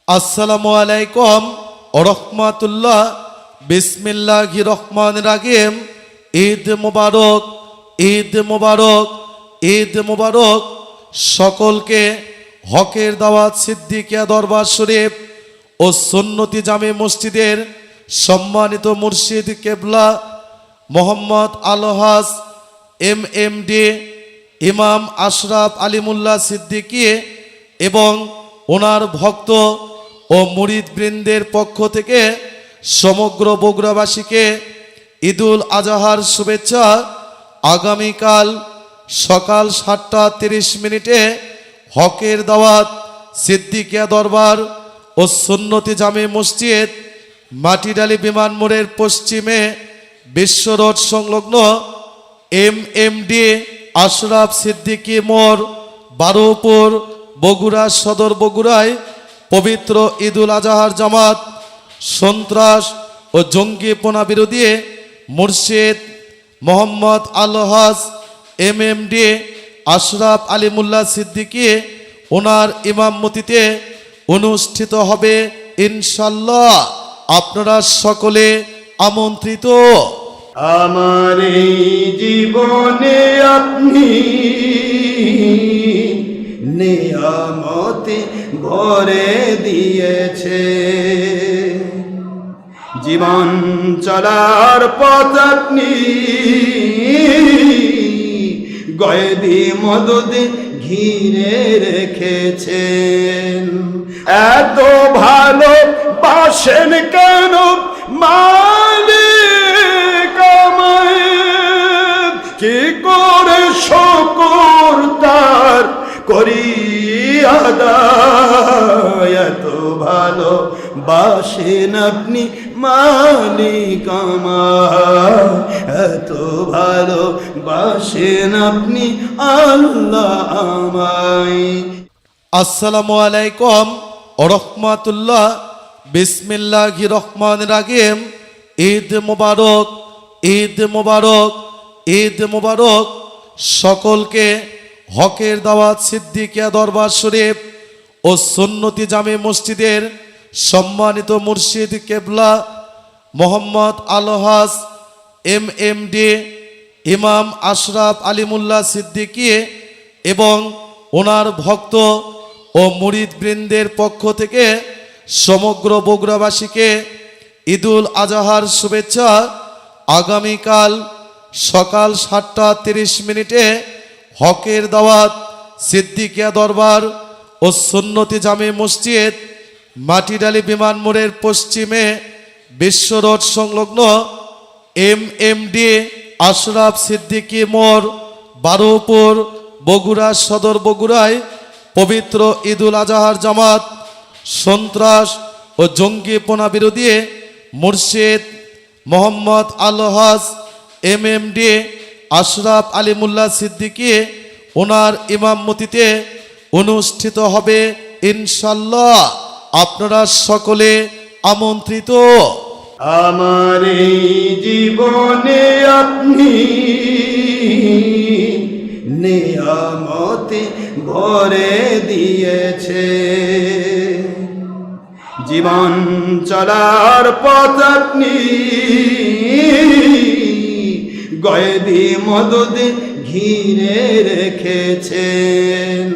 আসসালামু আলাইকুম ওয়া রাহমাতুল্লাহ। বিসমিল্লাহির রহমানির রহিম। ঈদ মুবারক, ঈদ মুবারক, ঈদ মুবারক। সকলকে হকের দাওয়াত সিদ্দিকিয়া দরবার শরীফ ও সুন্নতি জামে মসজিদের সম্মানিত মুর্শিদ কেবলা মোহাম্মদ আলহাজ এমএমডি ইমাম আশরাফ আলিমুল্লাহ সিদ্দিকী এবং ওনার ভক্ত ও মুরিদ বৃন্দের পক্ষ থেকে সমগ্র বগুড়াবাসীকে ঈদুল আজহার শুভেচ্ছা। আগামীকাল সকাল 7টা 30 হকের দাওয়াত সিদ্দিকিয়া দরবার ও সুন্নতি জামে মসজিদ, মাটিডালি বিমান মোড়ের পশ্চিমে বিশ্ব রোড সংলগ্ন এমএমডি আশরাফ সিদ্দিকী মোড়, বারোপুর, বগুড়া সদর, বগুড়ায় পবিত্র ঈদুল আজহার জামাত সন্ত্রাস ও জঙ্গিপনা বিরোধী মুর্শিদ মোহাম্মদ আলহাজ এমএমডি আশরাফ আলিমুল্লাহ সিদ্দিকী ওনার ইমামতিতে অনুষ্ঠিত হবে ইনশাল্লাহ। আপনারা সকলে আমন্ত্রিত। আমার এই জীবনে আপনি নিয়ামতে ভরে দিয়েছে, জীবন চলার পথ আপনি গয়বি মদদ ঘিরে রেখেছেন। এত ভালো বাসেন কেন মালিক আমায়, কি করে শুকর তার করি আদায়। এত ভালো বাসেন আপনি মালিক আমায়, এত ভালো বাসেন আপনি আল্লাহ আমায়। আসসালামু আলাইকুম ওয়া রাহমাতুল্লাহ। বিসমিল্লাহির রহমানির রহিম। ঈদ মুবারক, ঈদ মুবারক, ঈদ মুবারক। সকলকে হকের দাওয়াত সিদ্দিকিয়া দরবার শরীফ ও সুন্নতি জামে মসজিদের সম্মানিত মুর্শিদ কেবলা মোহাম্মদ আলহাজ এমএমডি ইমাম আশরাফ আলিমুল্লাহ সিদ্দিকী এবং ওনার ভক্ত ও মুরিদ বৃন্দের পক্ষ থেকে সমগ্র বগুড়াবাসীকে ঈদুল আজহার শুভেচ্ছা। আগামীকাল সকাল 7টা 30 হকের দাওয়াত সিদ্দিকিয়া দরবার ও সুন্নতি জামে মসজিদ, মাটিডালি বিমান মোড়ের পশ্চিমে বিশ্ব রোড সংলগ্ন এমএমডি আশরাফ সিদ্দিকী মোড়, বারোপুর, বগুড়া সদর, বগুড়ায় পবিত্র ঈদুল আজহার জামাত সন্ত্রাস ও জঙ্গিপনা বিরোধী মুর্শিদ মোহাম্মদ আলহাজ এমএমডি আশরাফ আলিমুল্লাহ সিদ্দিকী ওনার ইমামতিতে অনুষ্ঠিত হবে ইনশাল্লাহ। আপনারা সকলে আমন্ত্রিত। আমার এই জীবনে আপনি নিয়ামতে ভরে দিয়েছে, জীবন চলার পথ আপনি গয়বি মদদ ঘিরে রেখেছেন।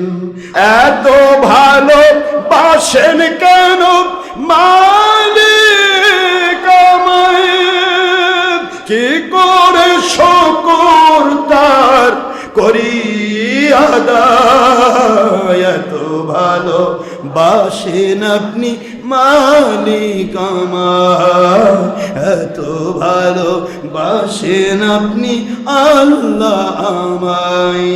এত ভালো বাসেন কেন মালিক আমায়, কি করে শুকর তার করি আদায়। এত ভালো বাসেন আপনি মালিক আমায়, এত ভালো বাসেন আপনি আল্লাহ আমায়।